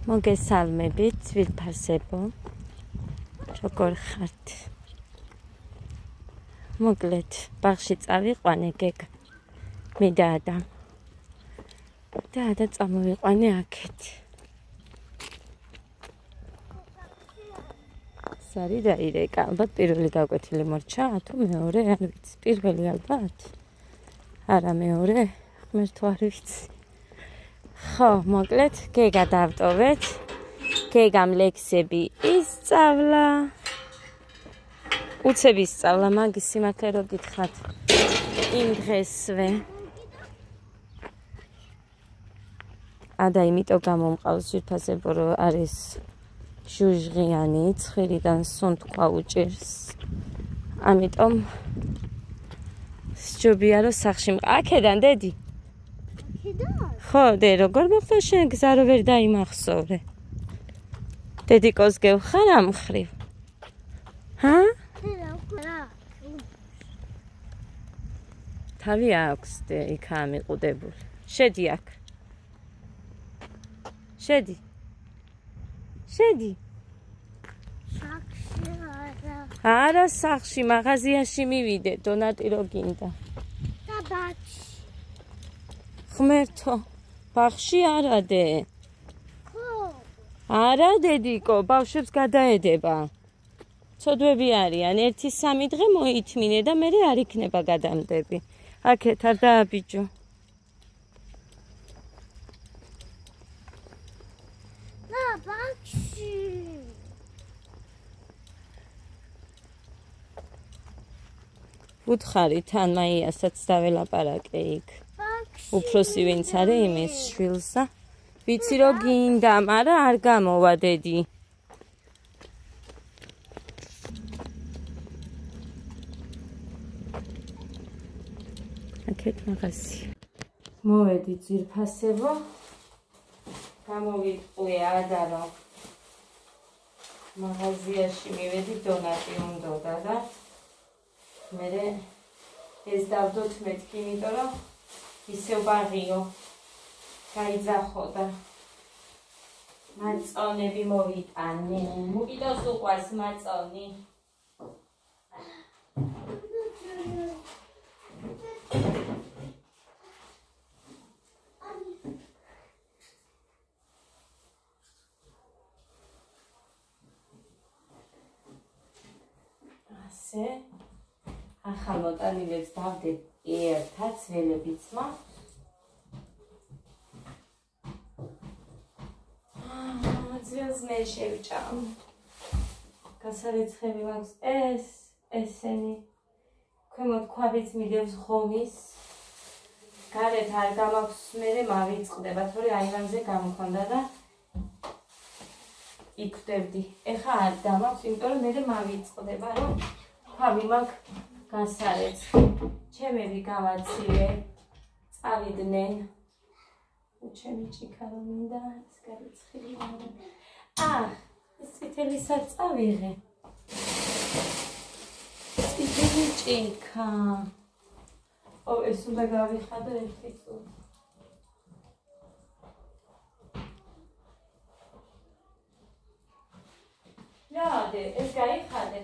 მოგესალმებით, ძვირფასებო. როგორ ხართ? მოკლედ, ბაღში წავიყვანე გეგა. მე და ადა წამოვიყვანე აქეთ. სარი დაირეკა, ალბათ პირველი გაკვეთილი მორჩა, თუ მეორე, არ ვიცი, პირველი ალბათ. არა მეორე, ღმერთო არ ვიცი. ხო, მოკლედ, გეგა დავტოვეთ. გეგამ ლექსები ისწავლა. უცებ ისწავლა, მაგის სიმართლე რო გითხრათ. იმ დღესვე. ადა იმიტომ გამომყავს ძვირფასებო, რომ არის ჟუჟღიანი, ცხვირიდან სუნთქვა უჭირს. ამიტომ სჯობია რომ სახში აქედან დედი. ხო, დე როგორ მოხდა შენ გზა რო ვერ დაიმახსოვრე? დედიკოს გევხარ ამ ხრივ? ჰა? თავი აქვს დე იქაა მიყუდებული. შედი აქ. შედი. არა სახში, მაღაზიაში მივიდე, დონატი რო გინდა. და ბაღში. ღმერთო, ბაღში არა დე. ხო. არა დედიკო, ბავშვებს გადაედება. ცოდვები არიან, 1-3 დღე მოითმინე და მე არ იქნება გადამდები. აქეთ არ დააბიჯო. და ბაღში. უთხარი თან მაიასაც დაველაპარაკე იქ. უფროსი ვინც არის იმის შვილსა. ვიცი რომ გინდა, მაგრამ არ გამოვა დედი. აქეთ მაღაზია. მოვედი ძვირფასებო. გამოვიტყვი ადა რომ მაღაზიაში მივედი დონატი უნდოდა და მე ეს დავდოთ მეთქი, იმიტომ რომ ისევ ბაღიო გაიძახო და მაწონები მოვიტანე. მუკიდოს უყვარს მაწონი. ასე ახალ მოტანილებს დავდებ ერთად, ველებიც მაქვს. ძველს მე შევჭამ. გასარეცხები მაქვს ესენი. ქვემოთ ქვაბიც მიდევს ღომის. გარეთ არ გამაქვს, მერე მავიწყდება, თორე აივანზე გამქონდა და იკვდებდი. ეხა არ დამაქვს, იმიტომ რომ მერე მავიწყდება, რომ ქვაბი მაქვს გასარეცხი. ჩემები გავაცილე, წავიდნენ. ჩემი ჭიქა რომ მინდა, ეს გარეცხილი არა. ეს წითელისაც წავიღე. წითელი ჭიქა. ეს უნდა გავიხადო ერთი წუთი. რადე, ეს გაიხადე.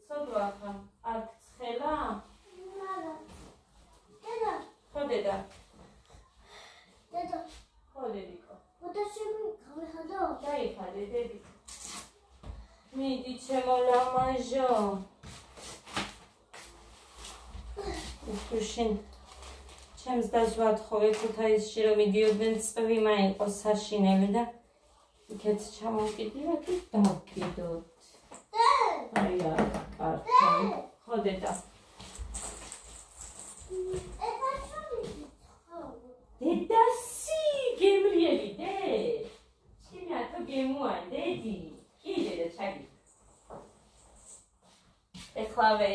სოდვა ხარ, აქ ცხელა? არა. დედა. ხო დედა. დედა. ხო დედიკო. ფოტოშები გავიხადო? გაიხადე დედი. მიდი ჩემო ლამაჟო. უშინ ჩემს დაზვადხოვე ქუთაისში რომ მიდიოდნენ წვიმა იყო საშინელი და იქეთ ჩამოვკიდიოთ და დავკიდოთ. აი არა, კარგი. ხო დედა. დედასი, გემრიელი დე. ჩემი ათო გემუან დედი. კი დედა ჩაგი. ეხლავე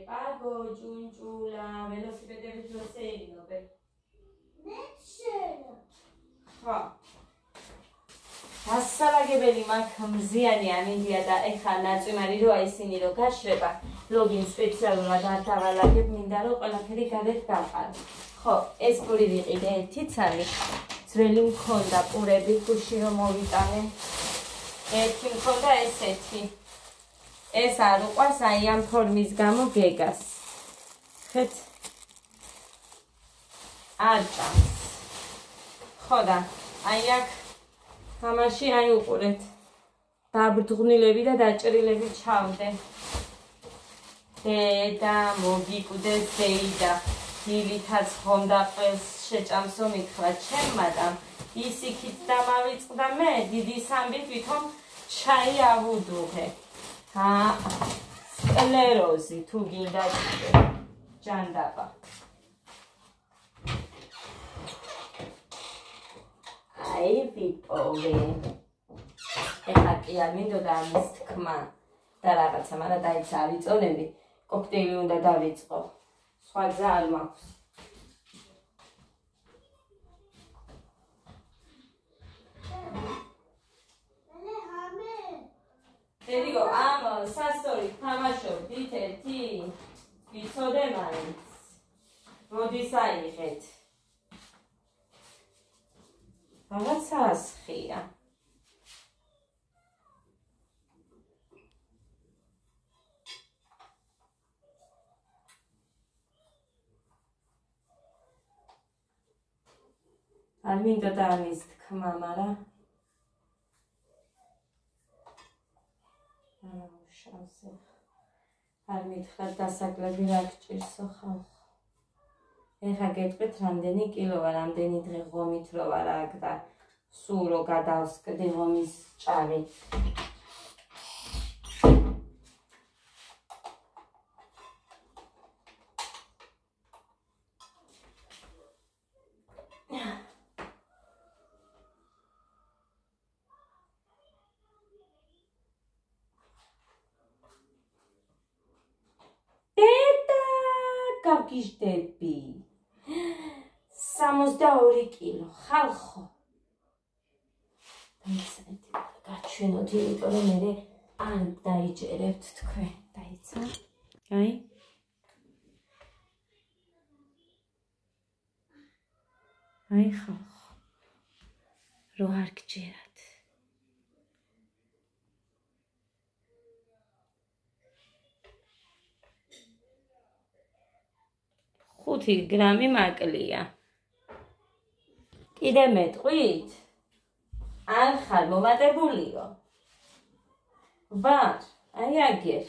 პაგო ჯუნჯულა ველოსიპედების ძველი ინოვე. მე შენ. ხო. ასალაგებელი მაგ მზიანი ამინდია და ეხა ნაწვიმარი როა ისინი რო გაშვება ლოგინ სპეციალურად არ დავალაგებ მინდა რომ ყველაფერი გარეთ გავყარო. ხო, ეს პური ვიყიდე ერთი ცალი. ძველი მქონდა პურები გუში რომ მოვიტანე. ერთი მქონდა ესეთი. ეს არ უყვარს აი ამ ფორმის გამო გეგას. ხეთ არ ჭამს. ხო და აი აქ ამაში აი უყურეთ. დაბრდღნილები და დაჭრილები ჩავდე. და მოგიკვდეს ზეიდა. დილითაც ხონდა ყველს შეჭამსო მითხრა ჩემმა და ის იქით დამავიწყდა მე დიდი სამბი თვითონ ჩაი ავუდუღე. სკლეროზი თუ გინდა ჯანდაბა. აი ვიპოვე. ეხლა კი არ მინდოდა ამის თქმა და რაღაცა, მაგრამ დაიცა ავიწონები, კოქტეილი უნდა დავიწყო. სხვა გზა არ მაქვს. დედიკო, ამ სასტორით თამაშობდით ერთი ვიცოდე მაინც. როდის აიღეთ? რაღაც ასხია. არ მინდოდა ამის თქმა, მაგრამ შავზე. არ მითხრათ დასაკლები რა გჭირსო ხალხო. ეხა გეტყვით რამდენი კილოა, რამდენი დღე ღომით რო ვარ აქ და სულ რო გადავსკდი ღომის ჭამი. გავგიჟდები 62 კილო ხალხო. გაჩვენოთ, იმიტომ რომ მე არ დაიჭერებთ თქვენ. დაიცა? აი. აი ხალხო. რო არ გჯერათ. 5 გრამი მაკლია. კიდე მეტყვით? არ ხარ მომატებულიო? ვარ, აი აგერ.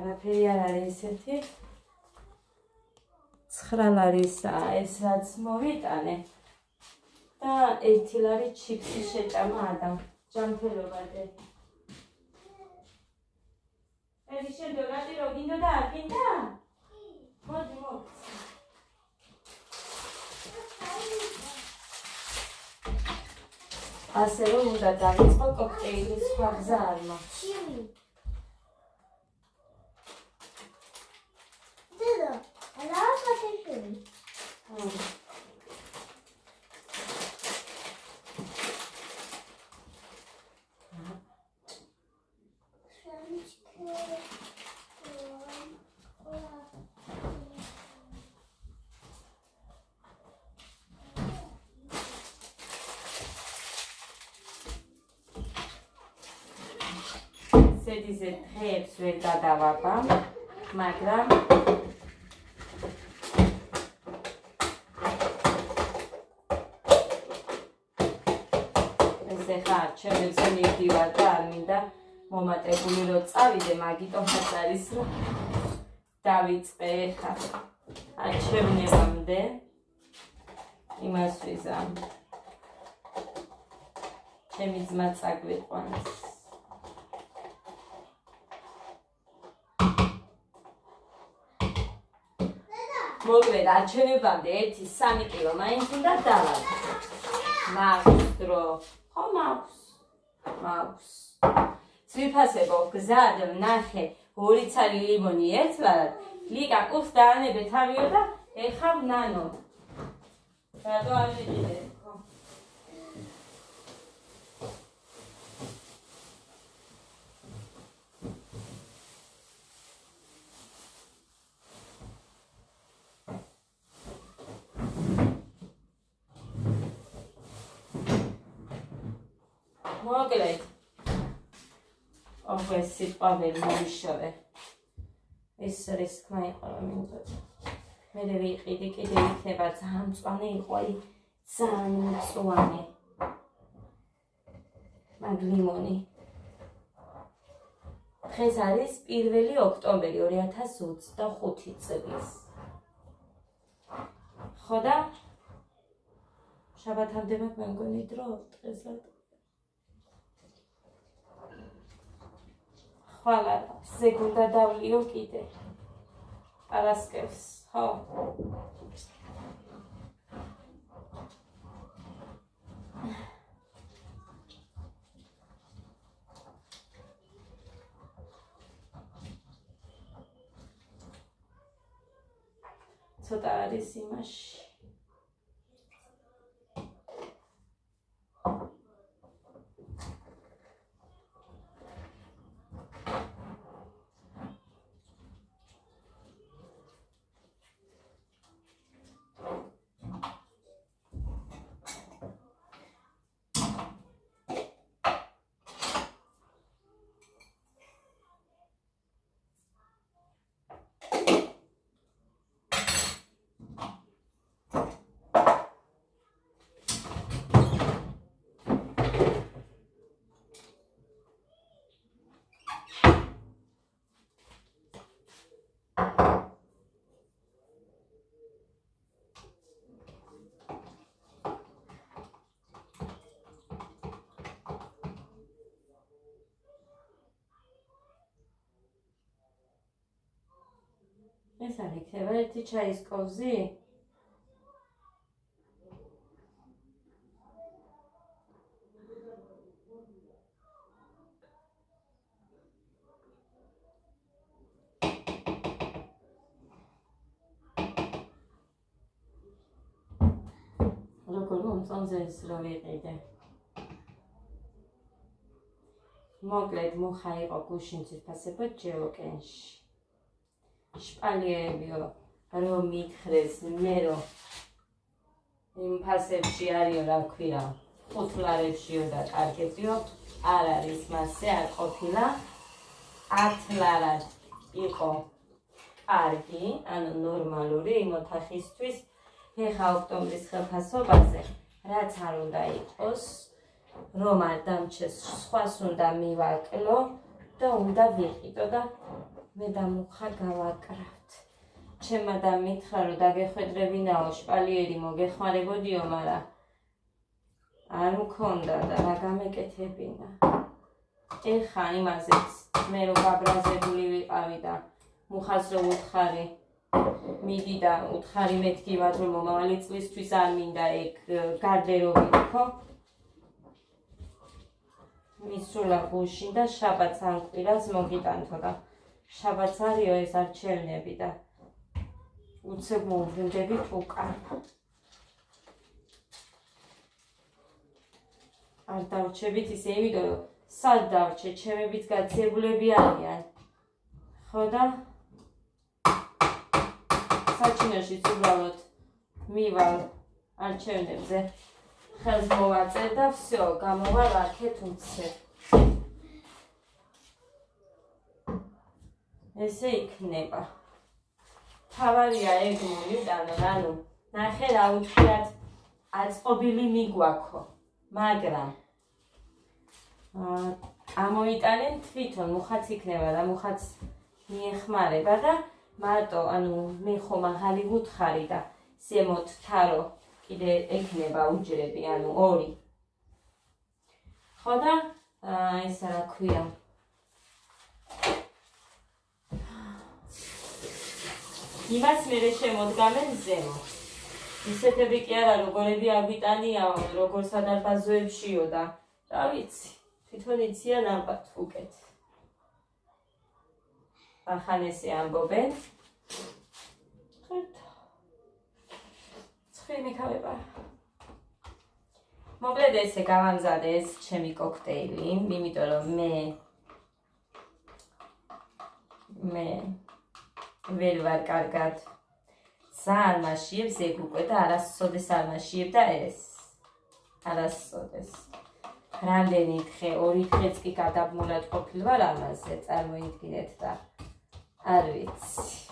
არაფერი არ არის ესეთი. 9 ლარისაა ეს რაც მოვიტანე და 1 ლარი ჩიპსი შეჭამა ადამ. ჯანმრთელობაზე. ეს შემდეგ რატი რო გინდოდა არ გინდა? მოდი მოდი. ასე რომ უნდა დავიწყო კოქტეილის სხვა გზა არ მაქვს. ზედიზე დღეებს ვერ გადავაბა, მაგრამ ეს ეხა ჩემებზე მივდივარ და არ მინდა მომატებული რო წავიდე, მაგიტომაც არის რომ დავიწყე ეხა არჩევნებამდე იმას ვიზამ. ჩემი ძმა წაგვიყვანს. მოკლედ არჩევებამდე 1-3 კილო მაინც უნდა დავაგდო. მაქვს დრო. ხო მაქვს. ძვირფასებო გზად ვნახე 2 ცალი ლიმონი ერთგვარად. ლიკა კურს დაანებე თავიო და ეხავ ნანო. რატო არ მიყიდე? მოკლედ ეს სიტყვა ვერ მოვიშორე. ეს არის თქმა იყო რომ მინდოდა. მე ვიყიდი კიდე იქნება ძალიან მწვანე იყო აი ძალიან მწვანე. მაგ ლიმონი. დღეს არის 1 ოქტომბერი 2025 წლის. ხო და შაბათამდე მაქვს მე მგონი დრო დღესაც. ხვალა ზეგუნდა დავლიო კიდე. პარასკევს, ხო. ცოტა არის იმაში. ეს არ იქნება ერთი ჩაის კოვზი? როგორ მომწონს ეს რო ვიყიდე. მოკლედ მუხა იყო გუშინ ძვირფასებო ჯელოკენში. შპალიერებიო რომ მითხრეს მე რომ იმ ფასებში არისო რა ქვია ხუთლარებშიო და კარგებიო არ არის მასე არ ყოფილა 10 ლარად იყო კარგი ანუ ნორმალური იმ ოთახისთვის ეხა ოქტომბრის ხელფასობაზე რაც არ უნდა იყოს რომ არ დამჩეს სხვას უნდა მივაკლო და უნდა ვიყიდო და მე და მუხა გავაკრავთ. ჩემმა და მითხრა რომ დაგეხვედრებინაო შპალიერი მოგეხმარებოდიო, მაგრამ არ მქონდა და რა გამეკეთებინა. ეხა იმაზეც მე რომ გაბრაზებული ვიყავი და მუხას რომ უთხარი მიდი და უთხარი მეთქივად რომ მომავალი წლისთვის არ მინდა ეგ გარდერობი ხო? მისულა გუშინ და შაბათს ან კვირას მოგიტანთო და შაბათს არისო ეს არჩევნები და უცებ მოვბრუნდებით უკან. არ დავრჩებით ისე იმიტომ რომ სად დავრჩე ჩემებიც გაციებულები არიან. ხო და საჩინოში უბრალოდ მივალ არჩევნებზე ხელს მოვაწერ და всё გამოვალ აქეთ უცებ. ესე იქნება. თავარია ეგ მოვიტანო, ანუ ნახე რა უთხრათ აწყობილი მიგვაქო, მაგრამ ამოიტანენ თვითონ მუხაც იქნება და მუხაც მიეხმარება და მარტო ანუ მე ხომ ახალი ვუთხარი და ზემოთ თარო კიდე ექნება უჯრები, ანუ 2. ხო და ისა რა ქვია იმას მერე შემოდგამენ ზემო ისეთები კი არა როგორები აგვიტანია როგორ სადარბაზოებშიო და რა ვიცი თვითონ იციან ამბათ უკეთ ახანესი ამბობენ ხერთ ცხრი მიქავება მოკლედ ესე გავამზადე ეს ჩემი კოქტეილი იმიტომ რომ მე ვერ ვარ კარგად ძალიან მაშიებს ეგ უკვე და არასოდეს არ მაშიებდა ეს არასოდეს რამდენი დღე 2 დღეც კი გადაბმულად ყოფილ ვარ ამაზე წარმოიდგინეთ და არ ვიცი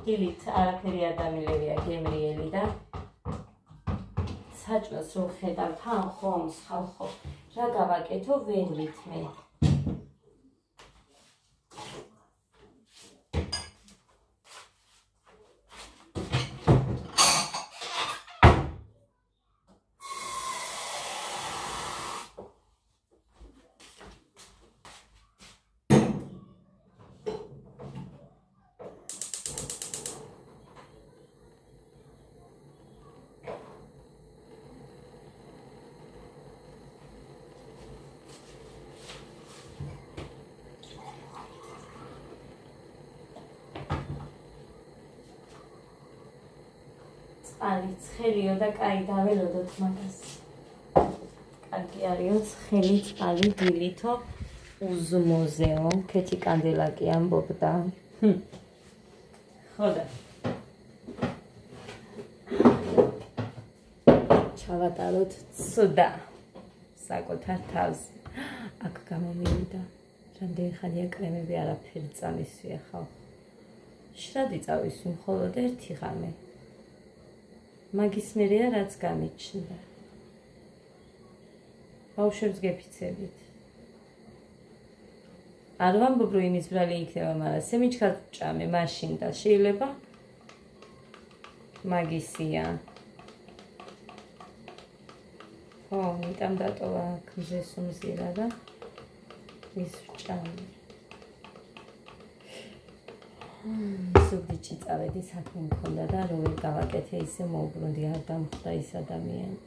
დილით არაფერი არ დამილევია გემრიელი და საჭმელს რომ ხედავ თან ხომს ხალხო რა გავაკეთო ვერ ვითმე წყალი ცხელიო და კაი დაველოდოთ მაგას. კარგი არისო ცხელი წყალი დილითო უზმოზეო, ქეთი კანდელაკი ამბობდა. ხოდა. ჩავატაროთ ცუდა. საკუთარ თავს. აქ გამომივიდა. რამდენი ხანია კრემები არაფერი წამისვია ხალხო. შრად იწავისვი მხოლოდ ერთი ღამე. მაგის მერეა რაც გამიჩნდა. ბავშვებს გეფიცებით. არ ვამბობ რომ იმის ბრალი იქნება, მაგრამ სემიჩქად ჭამე მაშინ და შეიძლება მაგისია. ხო, მიტამ დატოვა მზეს უმზირა და ის ჭამე. სუბდიჩი წავედი საქმე მქონდა და რო ვერ გავაკეთე ისე მოვბრუნდი არ დამხვდა ის ადამიანი.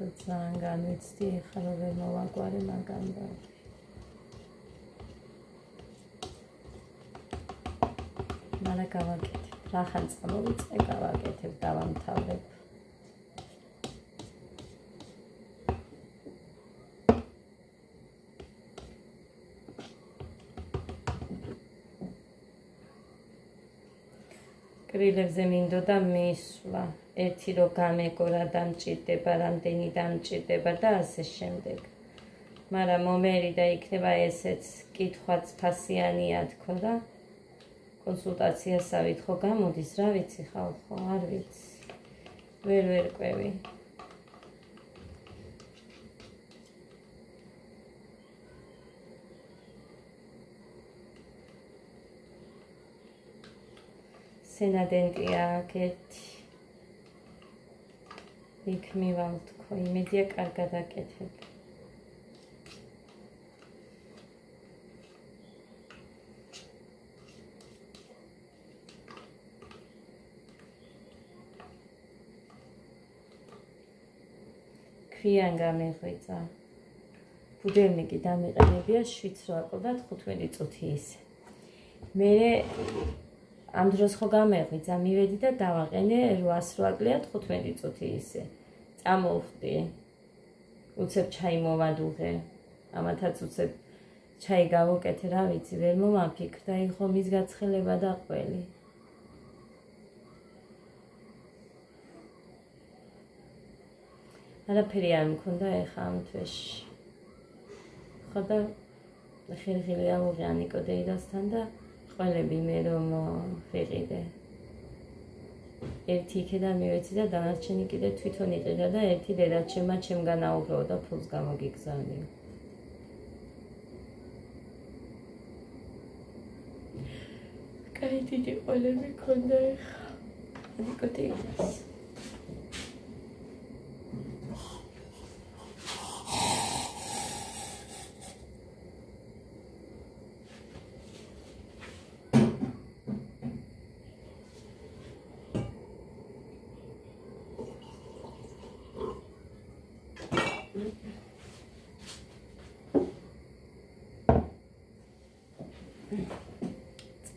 ძალიან განვიცდი ეხლა რომ ვერ მოვაგვარე მაგამ და მარა გავაკეთე. რახან წამოვიწყე გავაკეთებ დავამთავრებ. კრილებზე მინდოდა მისვლა. ერთი რო გამეგორა დამჭირდება, რამდენი დამჭირდება და ასე შემდეგ. მაგრამ მომერიდა იქნება ესეც კითხვაც ფასიანია თქო და კონსულტაციასავით ხო გამოდის, რა ვიცი ხალხო, არ ვიცი. ვერ ყვევი. სენადენტია კეთი. იქ მივალ თქო, იმედია კარგად აკეთებ. ქვიან გამეღვიძა. ბუდელნიკი დამიყენებია 7-8 და 15 წუთი ისე. მე ამ დროს ხო გამეღვიძა, მივედი და დავაყენე 808 15 წუთი ისე. წამოვხდი. უცებ ჩაი მოვადუღე. ამათაც უცებ ჩაი გავუკეთე, რა ვიცი, ვერ მომაფიქრდა, იხო მის გაცხელება და ყველი. არაფერი არ მქონდა ეხა ამ თვეში. ხო და ხილხილი ავუღე ანიკო დეიდასთან და ყველები მე რომ ვიყიდე. ერთი იქიდან მივეცი და დანარჩენი კიდე თვითონ იყიდა და ერთი დედაჩემმა ჩემგან აუღეო და ფულს გამოგიგზავნიო. ყველები ქონდა ეხა. Აკოტი ის.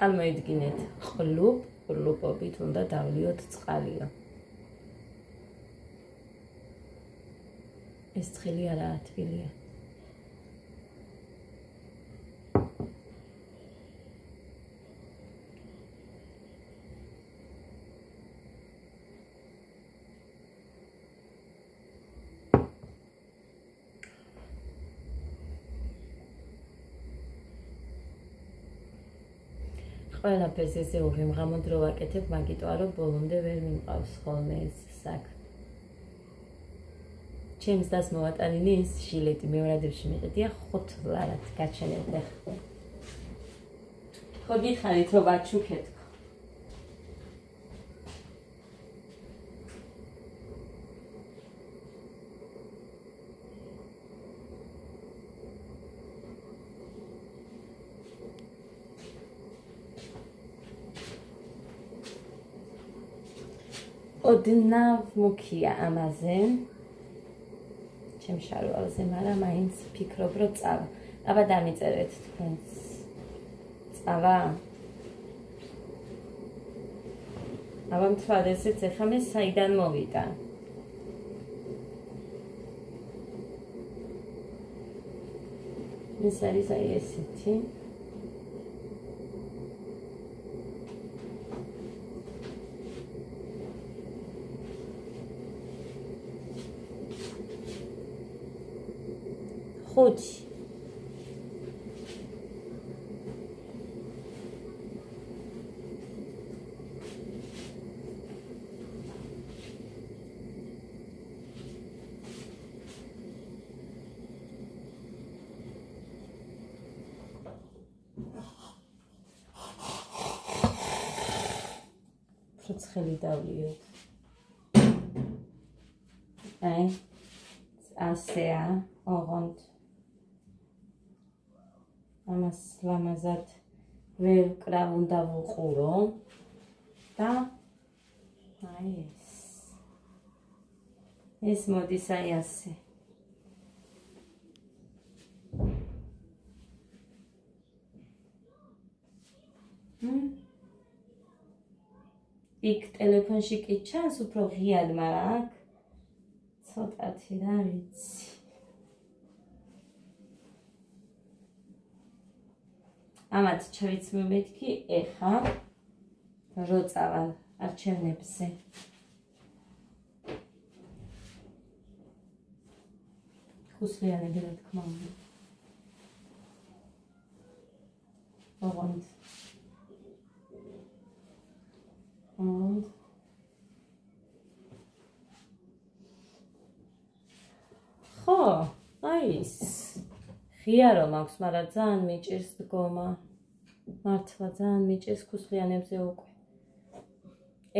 წარმოიდგინეთ ყლუპობით უნდა დავლიოთ წყალიო. ეს ცხელი არაა თბილია. ყველაფერს ესე უღიმღამოდ რო ვაკეთებ, მაგიტოა რომ ბოლომდე ვერ მიმყავს ხოლმე ეს საქმე. ჩემს დას მოვატანინი ის ჟილეტი მეორადებში მიყიდია ხოთლარად გაჩენებდა. ხო გითხარით რომ ვაჩუქეთ. ოდნავ მუქია ამაზე. ჩემ შარვალზე, მაგრამ მაინც ფიქრობ რომ წავა. აბა დამიწერეთ თქვენს. წავა. აბა მთვადესეც ეხა მე საიდან მოვიდა. ეს არის აი ესეთი. ხუთი. ცხელი დავლიოთ. აი, ასეა, ოღონდ. ამას ლამაზად ვერ ვკრავ უნდა ვუყურო და აი ეს მოდის აი ასე. იქ ტელეფონში კი ჩანს უფრო ღიად, მაგრამ აქ ცოტათი რა ვიცი. ამათ ჩავიცმევეთქი ეხა რო წავა არჩევნებზე. ხუსლიანები რა თქმა უნდა. ოღონდ. ხო, აი ეს. ღია რომ აქვს, მაგრამ ძალიან მიჭირს დგომა. მართლა ძალიან მიჭირს ხუსლიანებზე უკვე.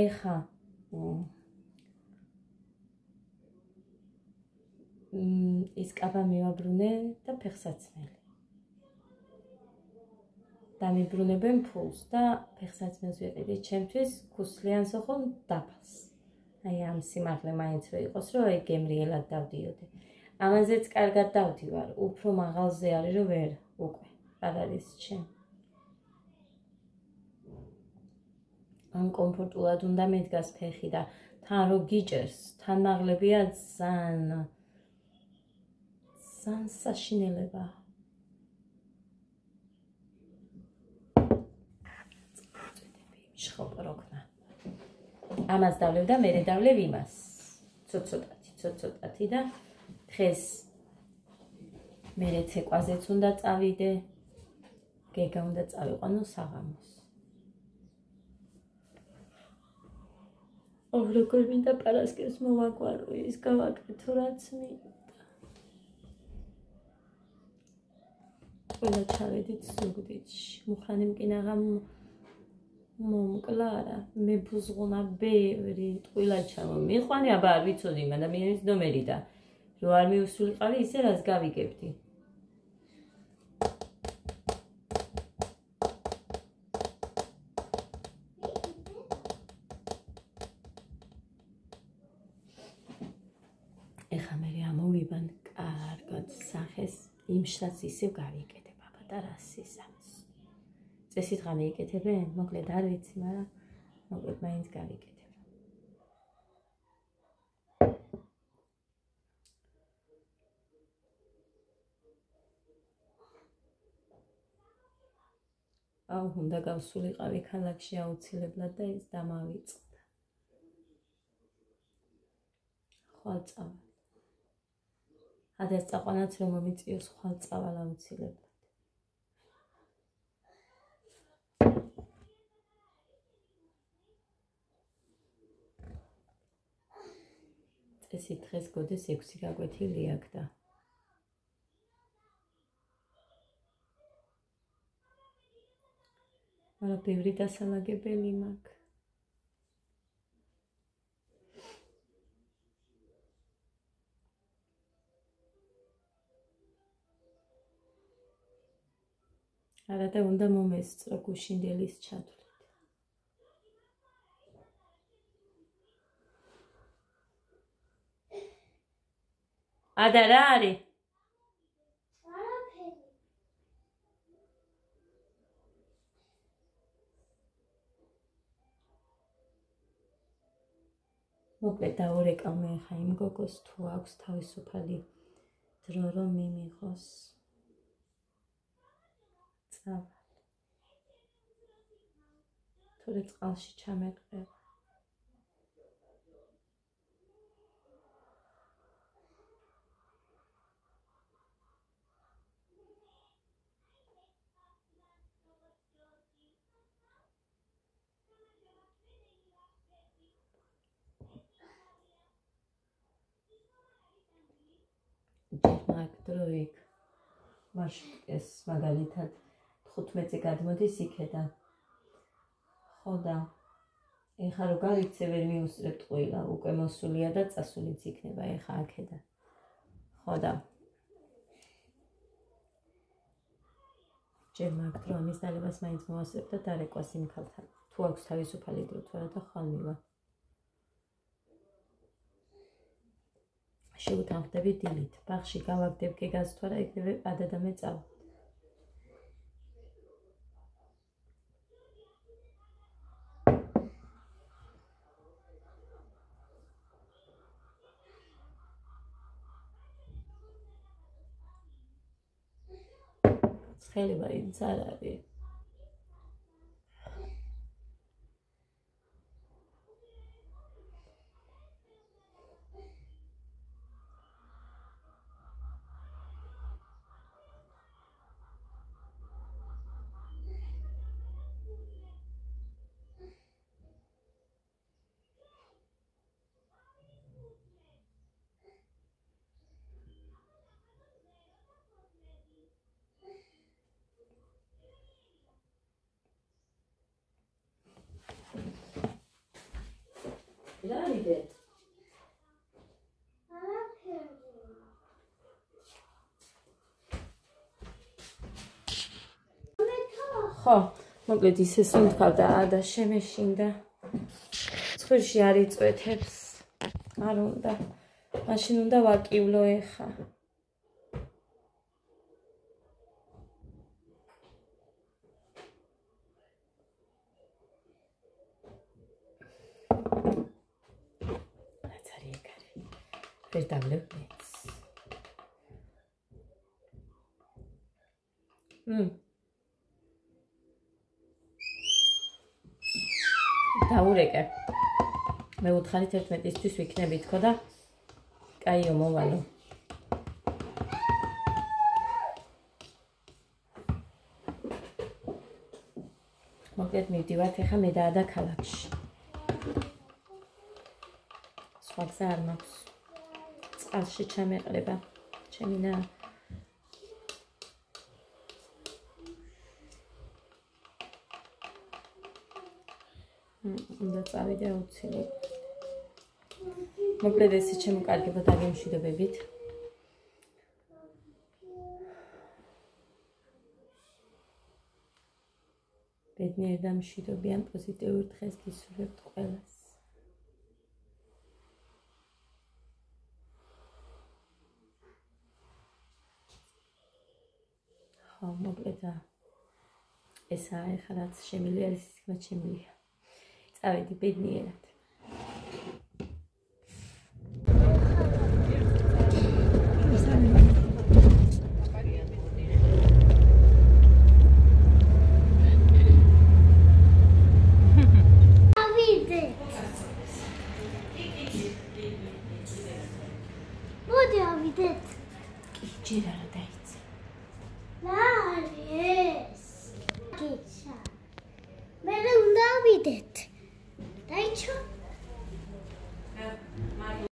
ეხა ის კაბა მივაბრუნე და ფეხსაცმელი. დამიბრუნებენ ფულს და ფეხსაცმელს ვიყიდე. ჩემთვის ხუსლიანს ხო დაფას. აი ამ სიმაღლე მაინც რო იყოს, რომ აი გემრიელად დავდიოდე. ამაზეც კარგად დავდივარ, უფრო მაღალზე არის რომ ვერ უკვე არ არის ჩემ. ან კომფორტულად უნდა მედგას ფეხი და თან რო გიჭერს, თან მაღლებია ძალიან საშინელება. შხოპროკნა. ამას დავლევ და მერე დავლევ იმას. ცოტ-ცოტათი და დღეს მერე ცეკვაზეც უნდა წავიდე. გეგა უნდა წავიყვანო საღამოს. როგორ მინდა პარასკევს მოვაკვარო, ის გავაკეთო რაც მინდა. ყველა ჩავედით ზუგდიდში. მუხრანი მკინაღამ მომკლა რა მე ბუზღუნა ბევრი ტყუილა ჩამო მიყვანი აბა არ ვიცოდი იმ ადამიანის ნომერი და რო არ მიუსულიყავი ისე რას გავიგებდი ეხა მე ამოვიბან კარგად სახეს იმ შტატს ისევ გავიკეთებ აბა და რას ისამს წესით გამეიკეთებენ? მოკლედ არ ვიცი, მაგრამ მოკლედ მაინც გავიკეთებ. აუ, უნდა გავსულიყავი ქალაქში აუცილებლად და ის დამავიწყდა. ხვალ წავალ. ადრეს წაყვანაც რომ მომიწიოს ხვალ წავალ აუცილებლად. წესით დღეს გოდეს 6 გაკვეთილი აქ და მაგრამ ბევრი დასალაგებელი მაქვს. არა და უნდა მომესწრო გუშინდელის ჩათვლით. ადა რა არის? არაფერი. მოკლედ დაურეკავ მე ხა იმ გოგოს თუ აქვს თავისუფალი დრო რომ მიმიღოს. წავალ. თორე წყალში ჩამეყრება. მაგ დროიქ მარშრუტკეს მაგალითად 15-ზე გადმოდის იქედან. ხო და ეხა რო გავიქცე ვერ მიუსწრებ ტყუილა, უკვე მოსულია და წასულიც იქნება ეხა აქედან. ხო და ჯერ მაგ დრო ამის დალებას მაინც მოვასწრებ და დარეკვას იმ ქალთან. თუ აქვს თავისუფალი დრო თუ არა და ხვალ მივა. შევუთანხმდები დილით. ბაღში გავაგდებ გეგას თუ არა იქნებ ადა და მე წავალ. ცხელება იმც არ არის. რა იდე? ხო, მოკლედ ისე სუნთქავდა და შემეშინდა. ცხვირში არ იწვეთებს. არ უნდა. მაშინ უნდა ვაკივლო ეხა. ვერ დავლევ მეც. დაურეკე. მე უთხარი 11-ისთვის ვიქნები თქო და კაიო მოვალო. მოკლედ მივდივართ ეხა მე და ადა ქალაქში. სხვა გზა არ მაქვს. წყალში ჩამეყრება. ჩემინა წავიდე აუცილებლად. მოკლედ ესე ჩემო კარგებო დაგემშვიდობებით. ბედნიერ და მშვიდობიან პოზიტიურ დღეს გისურვებთ ყველას. ხო, მოკლედ ესაა ეხლა რაც შემიძლია, ის თქმა შემიძლია. წავედი ბედნიერად. მოდი ავიდეთ. კი, ჯერ არა დაიცი. რა არის?